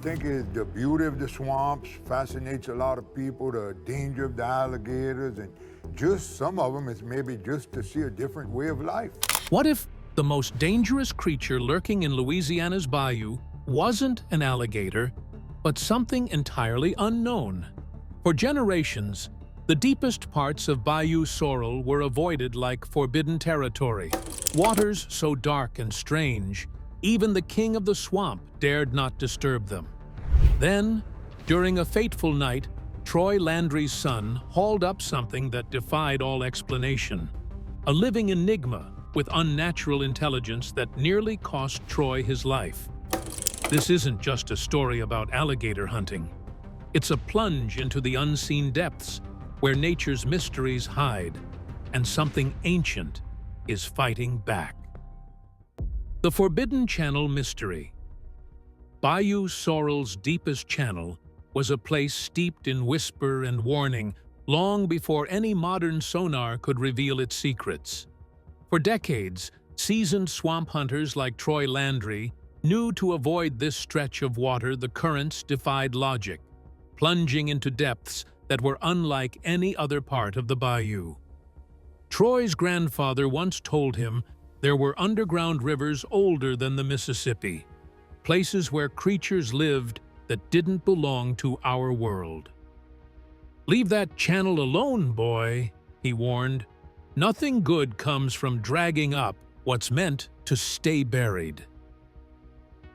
think the beauty of the swamps fascinates a lot of people, the danger of the alligators, and just some of them is maybe just to see a different way of life. What if the most dangerous creature lurking in Louisiana's bayou wasn't an alligator, but something entirely unknown? For generations, the deepest parts of Bayou Sorrel were avoided like forbidden territory. Waters so dark and strange, even the king of the swamp dared not disturb them. Then, during a fateful night, Troy Landry's son hauled up something that defied all explanation. A living enigma with unnatural intelligence that nearly cost Troy his life. This isn't just a story about alligator hunting. It's a plunge into the unseen depths where nature's mysteries hide, and something ancient is fighting back. The Forbidden Channel Mystery. Bayou Sorrel's deepest channel was a place steeped in whisper and warning long before any modern sonar could reveal its secrets. For decades, seasoned swamp hunters like Troy Landry knew to avoid this stretch of water the currents defied logic, plunging into depths that were unlike any other part of the bayou. Troy's grandfather once told him there were underground rivers older than the Mississippi, places where creatures lived that didn't belong to our world. "Leave that channel alone, boy," he warned. "Nothing good comes from dragging up what's meant to stay buried."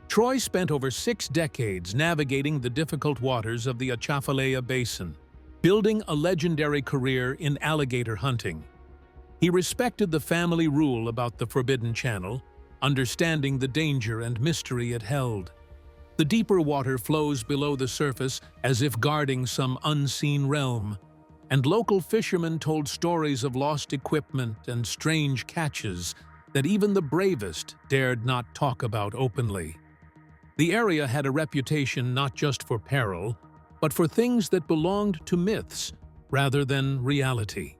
Troy spent over 6 decades navigating the difficult waters of the Atchafalaya Basin, building a legendary career in alligator hunting. He respected the family rule about the Forbidden Channel, understanding the danger and mystery it held. The deeper water flows below the surface as if guarding some unseen realm, and local fishermen told stories of lost equipment and strange catches that even the bravest dared not talk about openly. The area had a reputation not just for peril, but for things that belonged to myths rather than reality.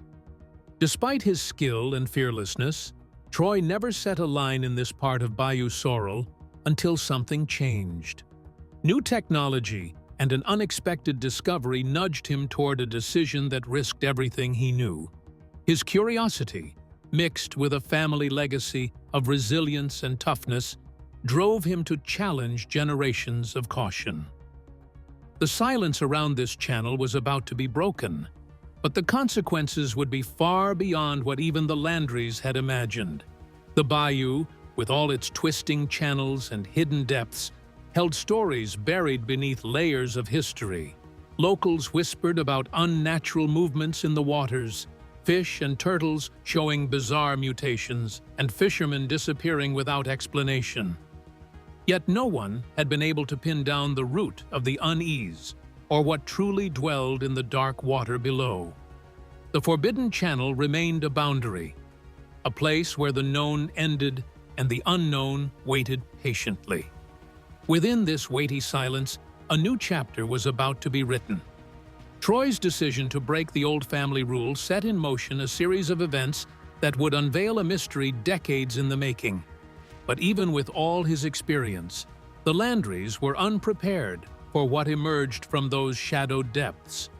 Despite his skill and fearlessness, Troy never set a line in this part of Bayou Sorrel until something changed. New technology and an unexpected discovery nudged him toward a decision that risked everything he knew. His curiosity, mixed with a family legacy of resilience and toughness, drove him to challenge generations of caution. The silence around this channel was about to be broken, but the consequences would be far beyond what even the Landrys had imagined. The bayou, with all its twisting channels and hidden depths, held stories buried beneath layers of history. Locals whispered about unnatural movements in the waters, fish and turtles showing bizarre mutations, and fishermen disappearing without explanation. Yet no one had been able to pin down the root of the unease or what truly dwelled in the dark water below. The Forbidden Channel remained a boundary, a place where the known ended and the unknown waited patiently. Within this weighty silence, a new chapter was about to be written. Troy's decision to break the old family rule set in motion a series of events that would unveil a mystery decades in the making. But even with all his experience, the Landrys were unprepared for what emerged from those shadowed depths.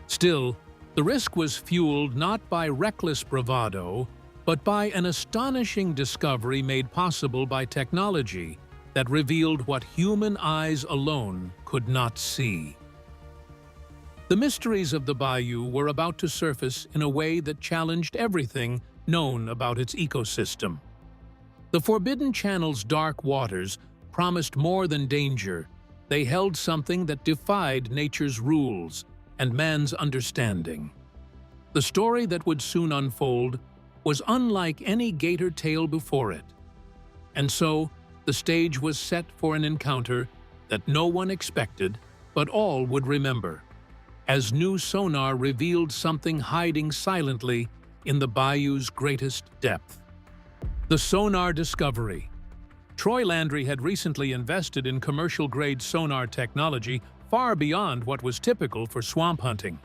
Still, the risk was fueled not by reckless bravado, but by an astonishing discovery made possible by technology that revealed what human eyes alone could not see. The mysteries of the bayou were about to surface in a way that challenged everything known about its ecosystem. The Forbidden Channel's dark waters promised more than danger. They held something that defied nature's rules and man's understanding. The story that would soon unfold was unlike any gator tale before it. And so, the stage was set for an encounter that no one expected, but all would remember, as new sonar revealed something hiding silently in the bayou's greatest depth. The sonar discovery. Troy Landry had recently invested in commercial-grade sonar technology far beyond what was typical for swamp hunting.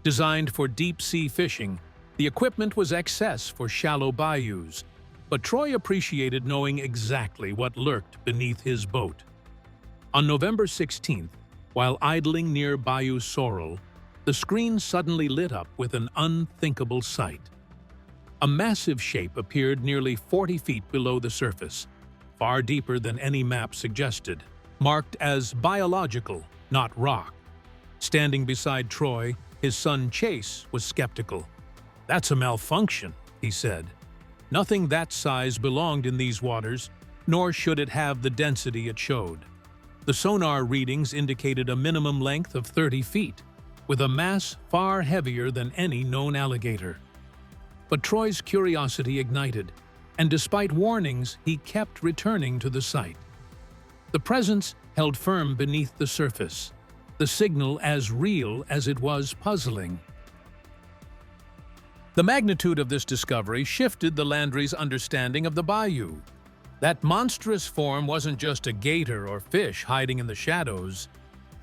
Designed for deep-sea fishing, the equipment was excess for shallow bayous, but Troy appreciated knowing exactly what lurked beneath his boat. On November 16th, while idling near Bayou Sorrel, the screen suddenly lit up with an unthinkable sight. A massive shape appeared nearly 40 feet below the surface, far deeper than any map suggested, marked as biological, not rock. Standing beside Troy, his son Chase was skeptical. "That's a malfunction," he said. "Nothing that size belonged in these waters, nor should it have the density it showed." The sonar readings indicated a minimum length of 30 feet, with a mass far heavier than any known alligator. But Troy's curiosity ignited, and despite warnings, he kept returning to the site. The presence held firm beneath the surface, the signal as real as it was puzzling. The magnitude of this discovery shifted the Landry's understanding of the bayou. That monstrous form wasn't just a gator or fish hiding in the shadows.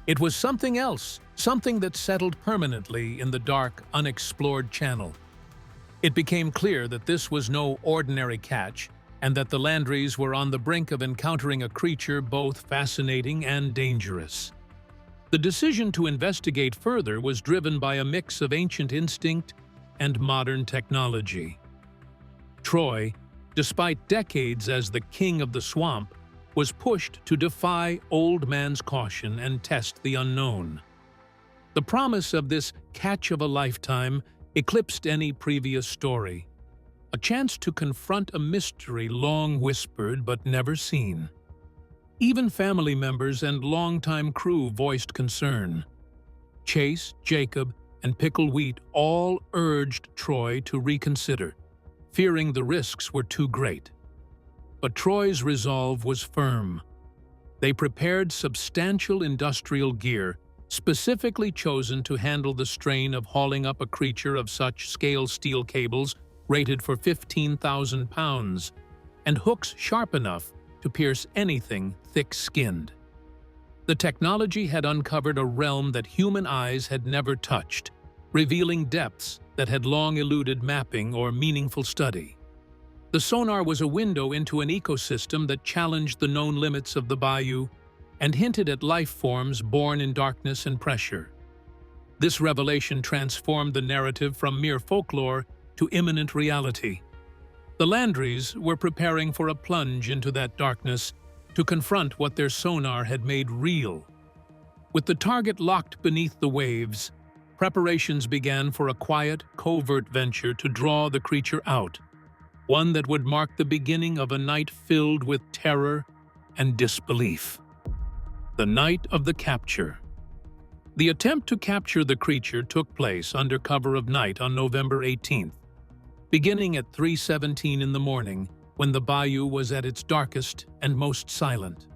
It was something else, something that settled permanently in the dark, unexplored channel. It became clear that this was no ordinary catch, and that the Landrys were on the brink of encountering a creature both fascinating and dangerous. The decision to investigate further was driven by a mix of ancient instinct and modern technology. Troy, despite decades as the king of the swamp, was pushed to defy old man's caution and test the unknown. The promise of this catch of a lifetime eclipsed any previous story, a chance to confront a mystery long whispered but never seen. Even family members and longtime crew voiced concern. Chase, Jacob, and Pickle Wheat all urged Troy to reconsider, fearing the risks were too great. But Troy's resolve was firm. They prepared substantial industrial gear, specifically chosen to handle the strain of hauling up a creature of such scale steel cables rated for 15,000 pounds, and hooks sharp enough to pierce anything thick-skinned. The technology had uncovered a realm that human eyes had never touched, revealing depths that had long eluded mapping or meaningful study. The sonar was a window into an ecosystem that challenged the known limits of the bayou and hinted at life forms born in darkness and pressure. This revelation transformed the narrative from mere folklore to imminent reality. The Landrys were preparing for a plunge into that darkness to confront what their sonar had made real. With the target locked beneath the waves, preparations began for a quiet, covert venture to draw the creature out, one that would mark the beginning of a night filled with terror and disbelief. The night of the capture. The attempt to capture the creature took place under cover of night on November 18th, beginning at 3:17 in the morning, when the bayou was at its darkest and most silent.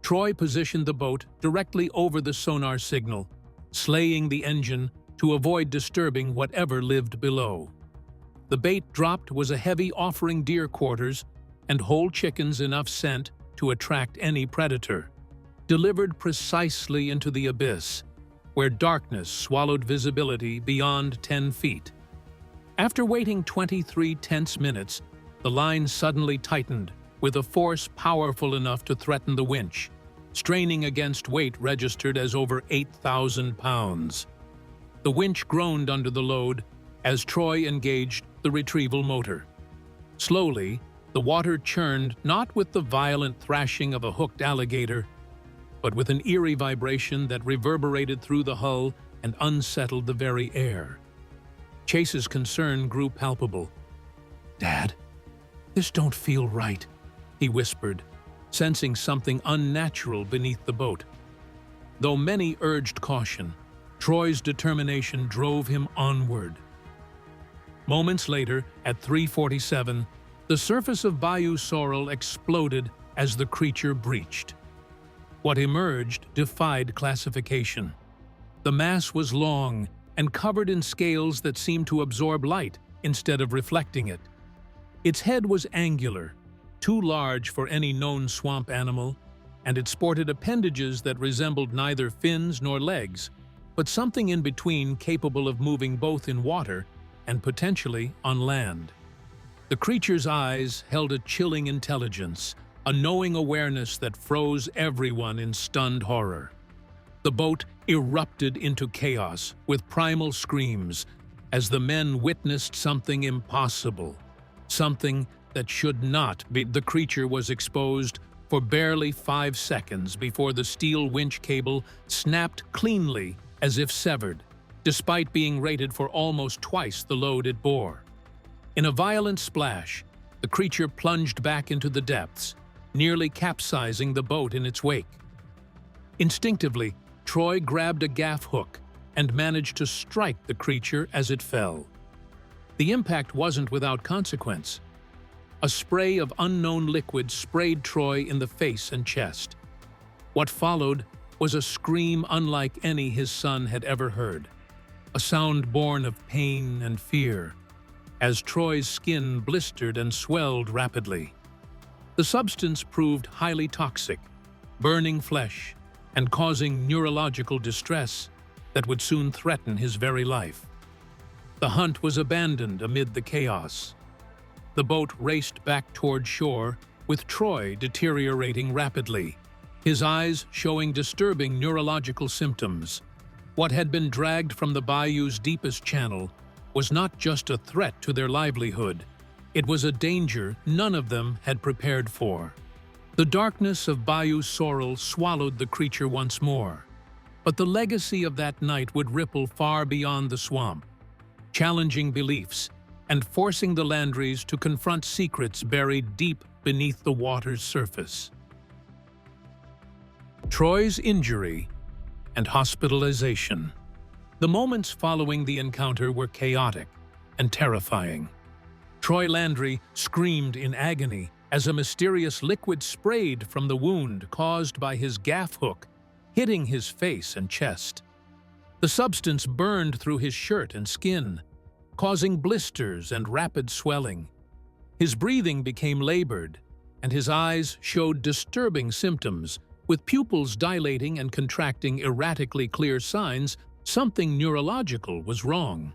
Troy positioned the boat directly over the sonar signal, slaying the engine to avoid disturbing whatever lived below. The bait dropped was a heavy offering deer quarters and whole chickens enough scent to attract any predator, delivered precisely into the abyss, where darkness swallowed visibility beyond 10 feet. After waiting 23 tense minutes, the line suddenly tightened with a force powerful enough to threaten the winch, straining against weight registered as over 8,000 pounds. The winch groaned under the load as Troy engaged the retrieval motor. Slowly, the water churned not with the violent thrashing of a hooked alligator, but with an eerie vibration that reverberated through the hull and unsettled the very air. Chase's concern grew palpable. "Dad, this don't feel right," he whispered, sensing something unnatural beneath the boat. Though many urged caution, Troy's determination drove him onward. Moments later, at 3:47, the surface of Bayou Sorrel exploded as the creature breached. What emerged defied classification. The mass was long and covered in scales that seemed to absorb light instead of reflecting it. Its head was angular, too large for any known swamp animal, and it sported appendages that resembled neither fins nor legs, but something in between capable of moving both in water and potentially on land. The creature's eyes held a chilling intelligence, a knowing awareness that froze everyone in stunned horror. The boat erupted into chaos with primal screams as the men witnessed something impossible, something that should not be. The creature was exposed for barely 5 seconds before the steel winch cable snapped cleanly as if severed, despite being rated for almost twice the load it bore. In a violent splash, the creature plunged back into the depths, nearly capsizing the boat in its wake. Instinctively, Troy grabbed a gaff hook and managed to strike the creature as it fell. The impact wasn't without consequence. A spray of unknown liquid sprayed Troy in the face and chest. What followed was a scream unlike any his son had ever heard, a sound born of pain and fear, as Troy's skin blistered and swelled rapidly. The substance proved highly toxic, burning flesh and causing neurological distress that would soon threaten his very life. The hunt was abandoned amid the chaos. The boat raced back toward shore, with Troy deteriorating rapidly, his eyes showing disturbing neurological symptoms. What had been dragged from the bayou's deepest channel was not just a threat to their livelihood, it was a danger none of them had prepared for. The darkness of Bayou Sorrel swallowed the creature once more, but the legacy of that night would ripple far beyond the swamp, challenging beliefs and forcing the Landrys to confront secrets buried deep beneath the water's surface. Troy's injury and hospitalization. The moments following the encounter were chaotic and terrifying. Troy Landry screamed in agony as a mysterious liquid sprayed from the wound caused by his gaff hook, hitting his face and chest. The substance burned through his shirt and skin, causing blisters and rapid swelling. His breathing became labored, and his eyes showed disturbing symptoms, with pupils dilating and contracting erratically, clear signs something neurological was wrong.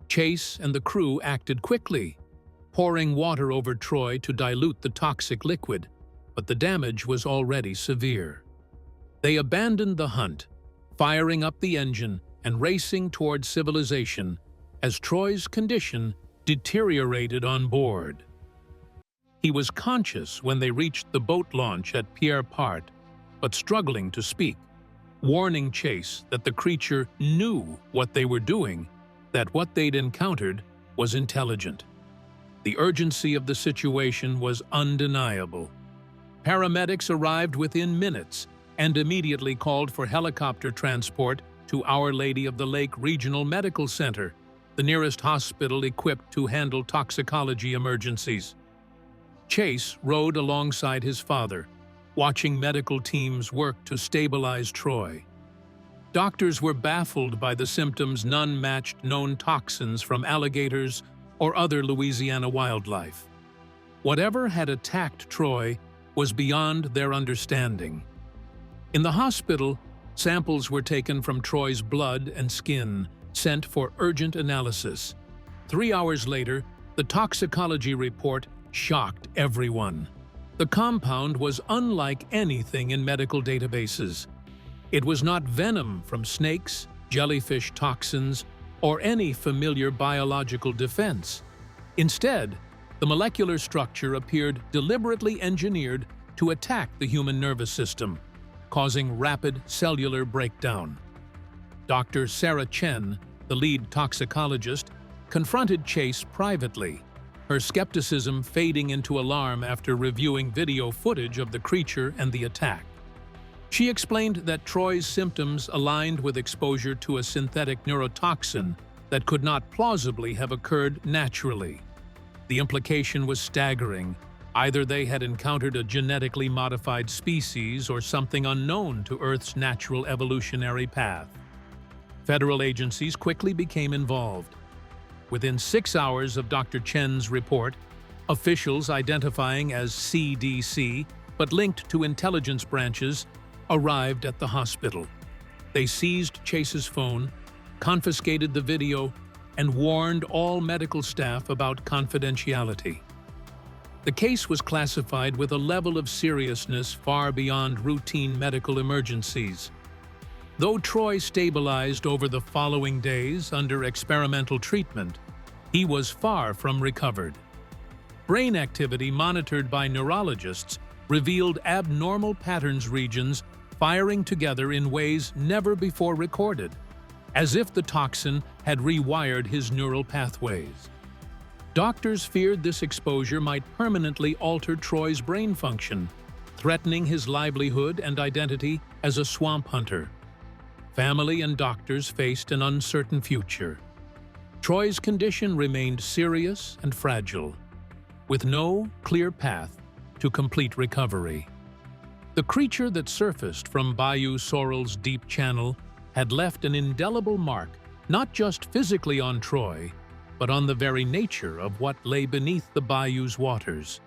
Chase and the crew acted quickly, pouring water over Troy to dilute the toxic liquid, but the damage was already severe. They abandoned the hunt, firing up the engine and racing toward civilization as Troy's condition deteriorated on board. He was conscious when they reached the boat launch at Pierre Part, but struggling to speak, warning Chase that the creature knew what they were doing, that what they'd encountered was intelligent. The urgency of the situation was undeniable. Paramedics arrived within minutes and immediately called for helicopter transport to Our Lady of the Lake Regional Medical Center, the nearest hospital equipped to handle toxicology emergencies. Chase rode alongside his father, watching medical teams work to stabilize Troy. Doctors were baffled by the symptoms none matched known toxins from alligators or other Louisiana wildlife. Whatever had attacked Troy was beyond their understanding. In the hospital, samples were taken from Troy's blood and skin, sent for urgent analysis. 3 hours later, the toxicology report shocked everyone. The compound was unlike anything in medical databases. It was not venom from snakes, jellyfish toxins, or any familiar biological defense. Instead, the molecular structure appeared deliberately engineered to attack the human nervous system, causing rapid cellular breakdown. Dr. Sarah Chen, the lead toxicologist, confronted Chase privately, her skepticism fading into alarm after reviewing video footage of the creature and the attack. She explained that Troy's symptoms aligned with exposure to a synthetic neurotoxin that could not plausibly have occurred naturally. The implication was staggering. Either they had encountered a genetically modified species or something unknown to Earth's natural evolutionary path. Federal agencies quickly became involved. Within 6 hours of Dr. Chen's report, officials identifying as CDC but linked to intelligence branches arrived at the hospital. They seized Chase's phone, confiscated the video, and warned all medical staff about confidentiality. The case was classified with a level of seriousness far beyond routine medical emergencies. Though Troy stabilized over the following days under experimental treatment, he was far from recovered. Brain activity monitored by neurologists revealed abnormal patterns regions firing together in ways never before recorded, as if the toxin had rewired his neural pathways. Doctors feared this exposure might permanently alter Troy's brain function, threatening his livelihood and identity as a swamp hunter. Family and doctors faced an uncertain future. Troy's condition remained serious and fragile, with no clear path to complete recovery. The creature that surfaced from Bayou Sorrel's deep channel had left an indelible mark not just physically on Troy, but on the very nature of what lay beneath the bayou's waters.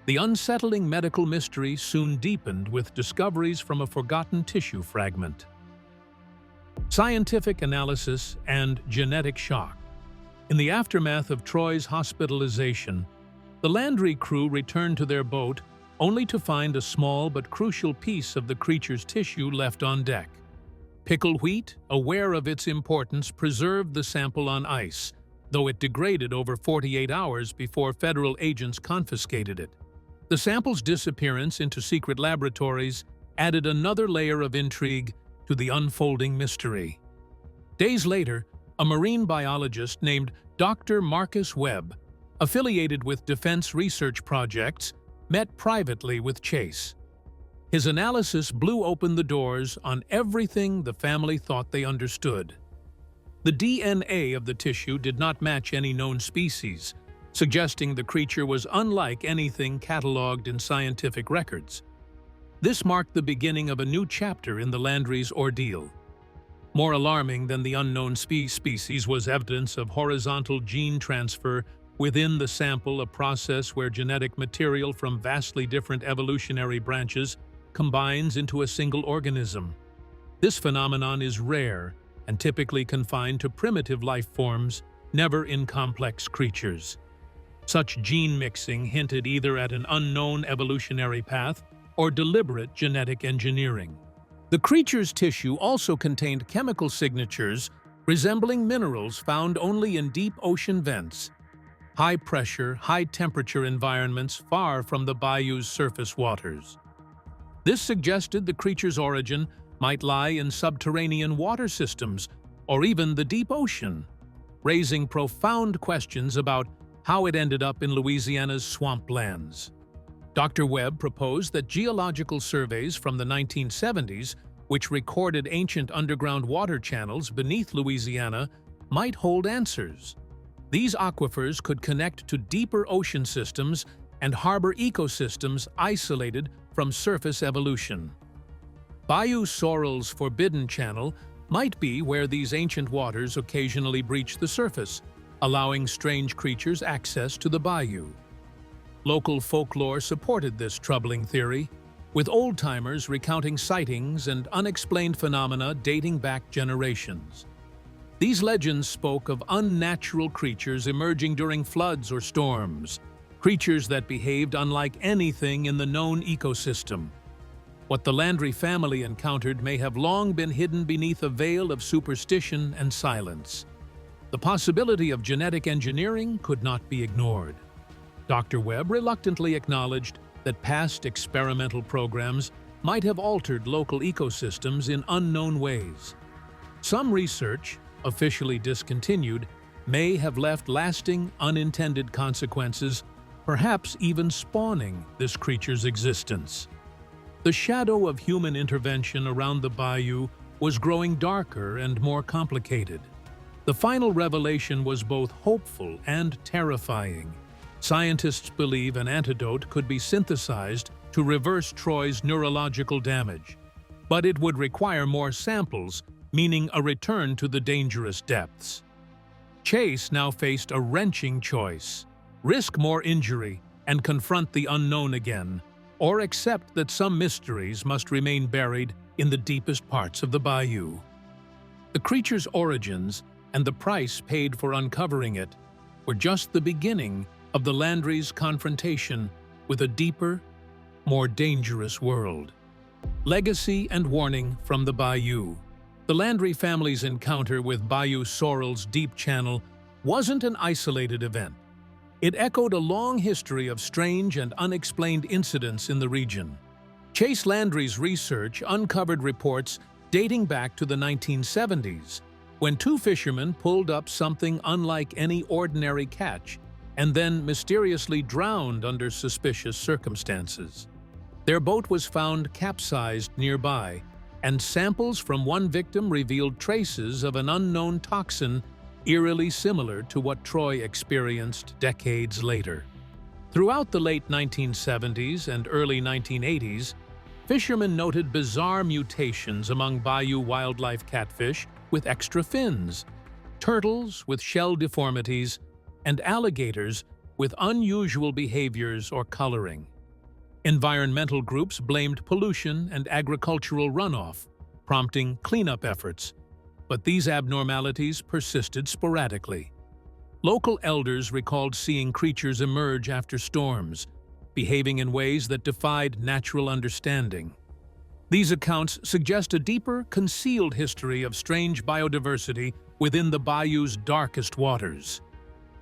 The unsettling medical mystery soon deepened with discoveries from a forgotten tissue fragment. Scientific analysis and genetic shock. In the aftermath of Troy's hospitalization, the Landry crew returned to their boat only to find a small but crucial piece of the creature's tissue left on deck. Pickle Wheat, aware of its importance, preserved the sample on ice, though it degraded over 48 hours before federal agents confiscated it. The sample's disappearance into secret laboratories added another layer of intrigue to the unfolding mystery. Days later, a marine biologist named Dr. Marcus Webb, affiliated with defense research projects, met privately with Chase. His analysis blew open the doors on everything the family thought they understood. The DNA of the tissue did not match any known species, suggesting the creature was unlike anything cataloged in scientific records. This marked the beginning of a new chapter in the Landry's ordeal. More alarming than the unknown species was evidence of horizontal gene transfer within the sample, a process where genetic material from vastly different evolutionary branches combines into a single organism. This phenomenon is rare and typically confined to primitive life forms, never in complex creatures. Such gene mixing hinted either at an unknown evolutionary path or deliberate genetic engineering. The creature's tissue also contained chemical signatures resembling minerals found only in deep ocean vents, high-pressure, high-temperature environments far from the bayou's surface waters. This suggested the creature's origin might lie in subterranean water systems or even the deep ocean, raising profound questions about how it ended up in Louisiana's swamplands. Dr. Webb proposed that geological surveys from the 1970s, which recorded ancient underground water channels beneath Louisiana, might hold answers. These aquifers could connect to deeper ocean systems and harbor ecosystems isolated from surface evolution. Bayou Sorrel's forbidden channel might be where these ancient waters occasionally breach the surface, allowing strange creatures access to the bayou. Local folklore supported this troubling theory, with old-timers recounting sightings and unexplained phenomena dating back generations. These legends spoke of unnatural creatures emerging during floods or storms, creatures that behaved unlike anything in the known ecosystem. What the Landry family encountered may have long been hidden beneath a veil of superstition and silence. The possibility of genetic engineering could not be ignored. Dr. Webb reluctantly acknowledged that past experimental programs might have altered local ecosystems in unknown ways. Some research, officially discontinued, may have left lasting, unintended consequences, perhaps even spawning this creature's existence. The shadow of human intervention around the bayou was growing darker and more complicated. The final revelation was both hopeful and terrifying. Scientists believe an antidote could be synthesized to reverse Troy's neurological damage, but it would require more samples, meaning a return to the dangerous depths. Chase now faced a wrenching choice: risk more injury and confront the unknown again, or accept that some mysteries must remain buried in the deepest parts of the bayou. The creature's origins and the price paid for uncovering it were just the beginning of the Landry's confrontation with a deeper, more dangerous world. Legacy and warning from the bayou. The Landry family's encounter with Bayou Sorrel's deep channel wasn't an isolated event. It echoed a long history of strange and unexplained incidents in the region. Chase Landry's research uncovered reports dating back to the 1970s, when two fishermen pulled up something unlike any ordinary catch and then mysteriously drowned under suspicious circumstances. Their boat was found capsized nearby, and samples from one victim revealed traces of an unknown toxin eerily similar to what Troy experienced decades later. Throughout the late 1970s and early 1980s, fishermen noted bizarre mutations among bayou wildlife catfish with extra fins, turtles with shell deformities, and alligators with unusual behaviors or coloring. Environmental groups blamed pollution and agricultural runoff, prompting cleanup efforts, but these abnormalities persisted sporadically. Local elders recalled seeing creatures emerge after storms, behaving in ways that defied natural understanding. These accounts suggest a deeper, concealed history of strange biodiversity within the bayou's darkest waters.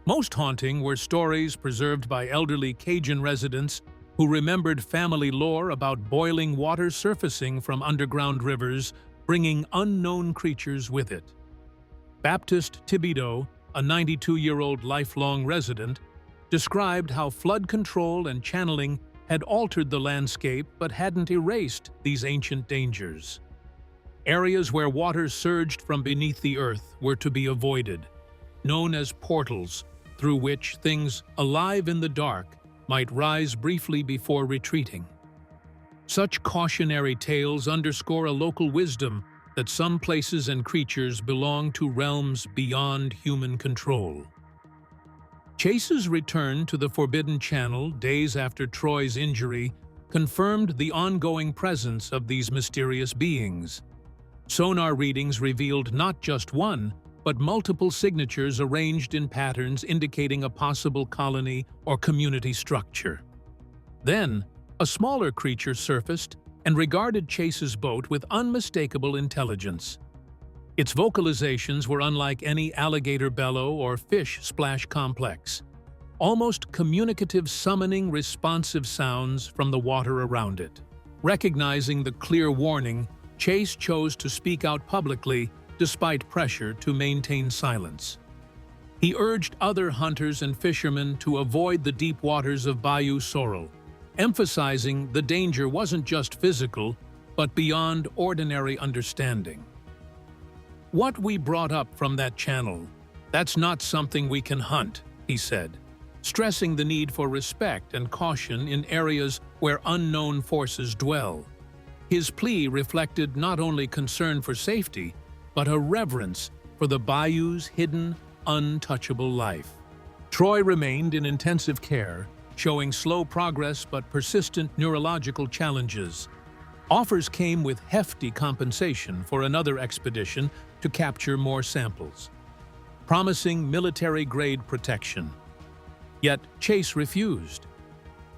Most haunting were stories preserved by elderly Cajun residents who remembered family lore about boiling water surfacing from underground rivers, bringing unknown creatures with it. Baptist Thibodeau, a 92-year-old lifelong resident, described how flood control and channeling had altered the landscape but hadn't erased these ancient dangers. Areas where water surged from beneath the earth were to be avoided, known as portals, through which things alive in the dark might rise briefly before retreating. Such cautionary tales underscore a local wisdom that some places and creatures belong to realms beyond human control. Chase's return to the Forbidden Channel days after Troy's injury confirmed the ongoing presence of these mysterious beings. Sonar readings revealed not just one, but multiple signatures arranged in patterns indicating a possible colony or community structure. Then, a smaller creature surfaced and regarded Chase's boat with unmistakable intelligence. Its vocalizations were unlike any alligator bellow or fish splash complex, almost communicative, summoning responsive sounds from the water around it. Recognizing the clear warning, Chase chose to speak out publicly despite pressure to maintain silence. He urged other hunters and fishermen to avoid the deep waters of Bayou Sorrel, emphasizing the danger wasn't just physical, but beyond ordinary understanding. "What we brought up from that channel, that's not something we can hunt," he said, stressing the need for respect and caution in areas where unknown forces dwell. His plea reflected not only concern for safety, but a reverence for the bayou's hidden, untouchable life. Troy remained in intensive care, showing slow progress but persistent neurological challenges. Offers came with hefty compensation for another expedition to capture more samples, promising military-grade protection. Yet Chase refused.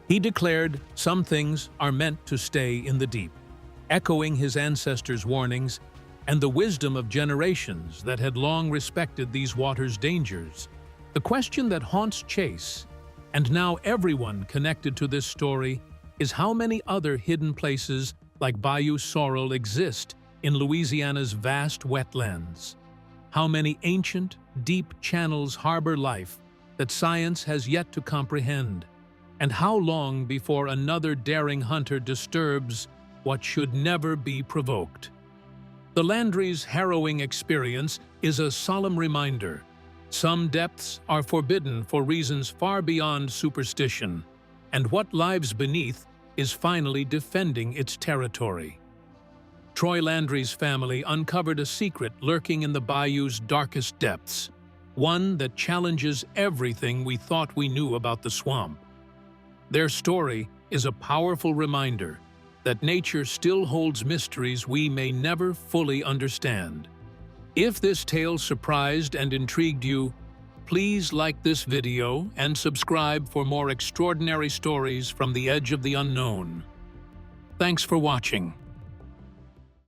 He declared some things are meant to stay in the deep, echoing his ancestors' warnings and the wisdom of generations that had long respected these waters' dangers. The question that haunts Chase, and now everyone connected to this story, is how many other hidden places like Bayou Sorrel exist in Louisiana's vast wetlands? How many ancient, deep channels harbor life that science has yet to comprehend? And how long before another daring hunter disturbs what should never be provoked? The Landry's harrowing experience is a solemn reminder. Some depths are forbidden for reasons far beyond superstition, and what lives beneath is finally defending its territory. Troy Landry's family uncovered a secret lurking in the bayou's darkest depths, one that challenges everything we thought we knew about the swamp. Their story is a powerful reminder that nature still holds mysteries we may never fully understand. If this tale surprised and intrigued you, please like this video and subscribe for more extraordinary stories from the edge of the unknown. Thanks for watching.